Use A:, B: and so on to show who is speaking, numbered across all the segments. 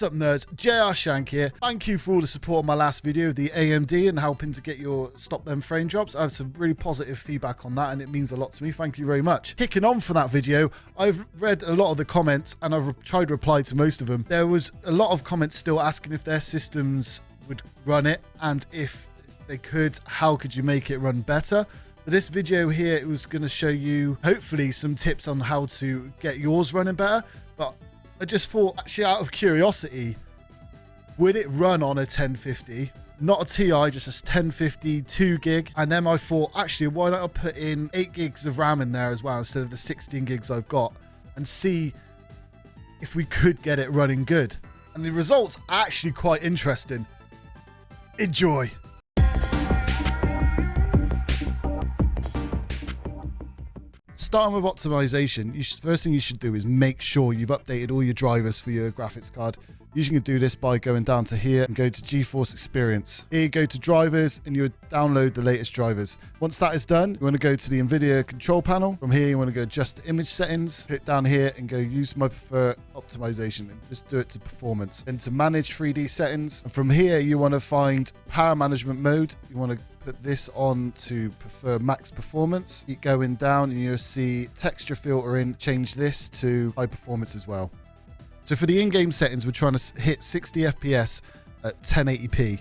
A: What's up, nerds? JR Shank here. Thank you for all the support on my last video of the AMD and helping to get your stop them frame drops. I have some really positive feedback on that and it means a lot to me. Thank you very much. Kicking on for that video, I've read a lot of the comments and I've tried to reply to most of them. There was a lot of comments still asking if their systems would run it, and if they could, how could you make it run better? So this video here, it was going to show you hopefully some tips on how to get yours running better. But I just thought, actually, out of curiosity, would it run on a 1050? Not a Ti, just a 1050 2 gig. And then I thought, actually, why not I put in 8 gigs of RAM in there as well instead of the 16 gigs I've got, and see if we could get it running good. And the results are actually quite interesting. Enjoy. Starting with optimization, first thing you should do is make sure you've updated all your drivers for your graphics card. You can do this by going down to here and go to GeForce Experience. Here you go to drivers and you download the latest drivers. Once that is done, you want to go to the NVIDIA control panel. From here, you want to go adjust image settings, hit down here and go use my preferred optimization and just do it to performance. Then to manage 3D settings. And from here, you want to find power management mode. You want to put this on to prefer max performance. Keep going down and you'll see texture filtering. Change this to high performance as well. So for the in-game settings, we're trying to hit 60 FPS at 1080p.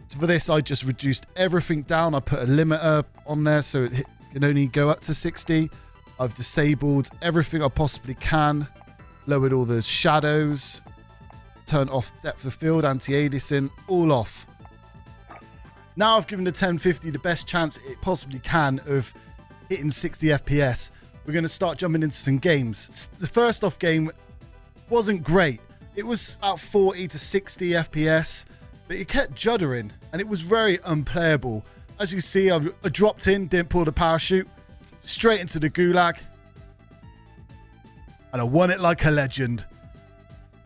A: So for this, I just reduced everything down. I put a limiter on there so it can only go up to 60. I've disabled everything I possibly can, lowered all the shadows, turned off depth of field, anti-aliasing, all off. Now I've given the 1050 the best chance it possibly can of hitting 60 FPS. We're going to start jumping into some games. The first off game wasn't great. It was about 40 to 60 FPS, but it kept juddering and it was very unplayable. As you see, I dropped in, didn't pull the parachute, straight into the gulag, and I won it like a legend.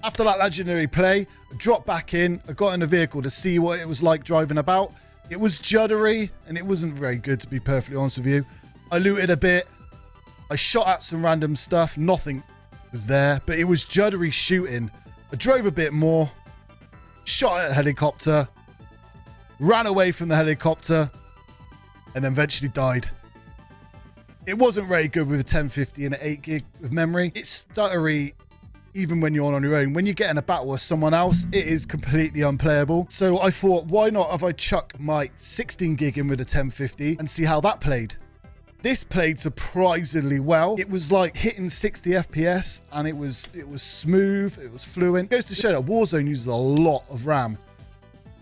A: After that legendary play, I dropped back in, I got in the vehicle to see what it was like driving about. It was juddery and it wasn't very good, to be perfectly honest with you. I looted a bit, I shot at some random stuff, nothing was there, but it was juddery shooting. I drove a bit more, shot at a helicopter, ran away from the helicopter, and then eventually died. It wasn't very good with a 1050 and an 8 gig of memory. It's stuttery even when you're on your own. When you get in a battle with someone else, it is completely unplayable. So I thought, why not have I chuck my 16 gig in with a 1050 and see how that played? This played surprisingly well. It was like hitting 60 FPS and it was smooth, it was fluent. It goes to show that Warzone uses a lot of RAM.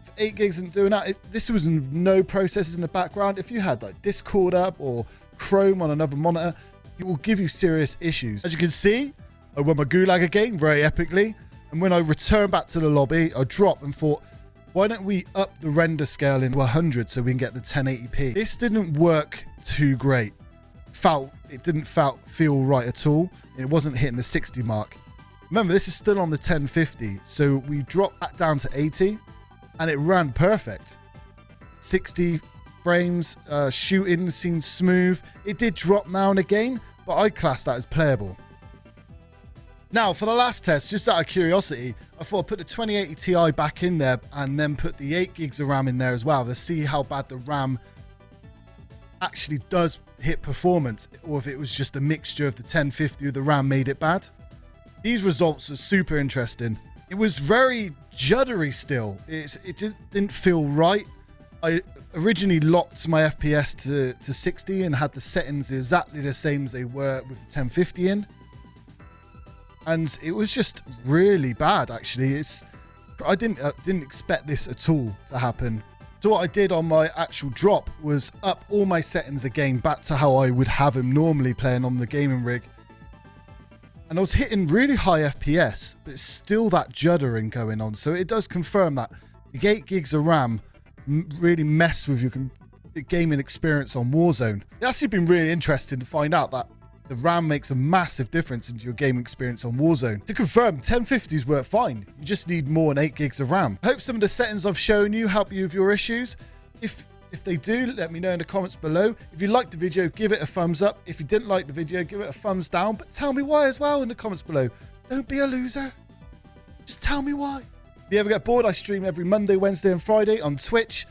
A: For 8 gigs and doing that, this was no processors in the background. If you had like Discord up or Chrome on another monitor, it will give you serious issues. As you can see, I won my gulag again very epically. And when I returned back to the lobby, I dropped and thought, why don't we up the render scale into 100 so we can get the 1080p? This didn't work too great. It didn't feel right at all. It wasn't hitting the 60 mark. Remember, this is still on the 1050, so we dropped back down to 80 and it ran perfect. 60 frames, shooting seemed smooth. It did drop now and again, but I class that as playable. Now, for the last test, just out of curiosity, I thought I'd put the 2080 Ti back in there and then put the 8 gigs of RAM in there as well to see how bad the RAM actually does hit performance, or if it was just a mixture of the 1050 with the RAM made it bad. These results are super interesting. It was very juddery still. It didn't feel right. I originally locked my FPS to 60 and had the settings exactly the same as they were with the 1050 in. And it was just really bad, actually. I didn't expect this at all to happen. So what I did on my actual drop was up all my settings again back to how I would have them normally playing on the gaming rig. And I was hitting really high FPS, but it's still that juddering going on. So it does confirm that the 8 gigs of RAM really mess with your gaming experience on Warzone. It's actually been really interesting to find out that the RAM makes a massive difference into your gaming experience on Warzone. To confirm, 1050s work fine. You just need more than 8 gigs of RAM. I hope some of the settings I've shown you help you with your issues. If they do, let me know in the comments below. If you liked the video, give it a thumbs up. If you didn't like the video, give it a thumbs down. But tell me why as well in the comments below. Don't be a loser. Just tell me why. If you ever get bored, I stream every Monday, Wednesday, and Friday on Twitch.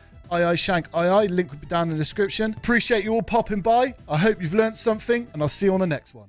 A: Shank II, link will be down in the description. Appreciate you all popping by. I hope you've learned something, and I'll see you on the next one.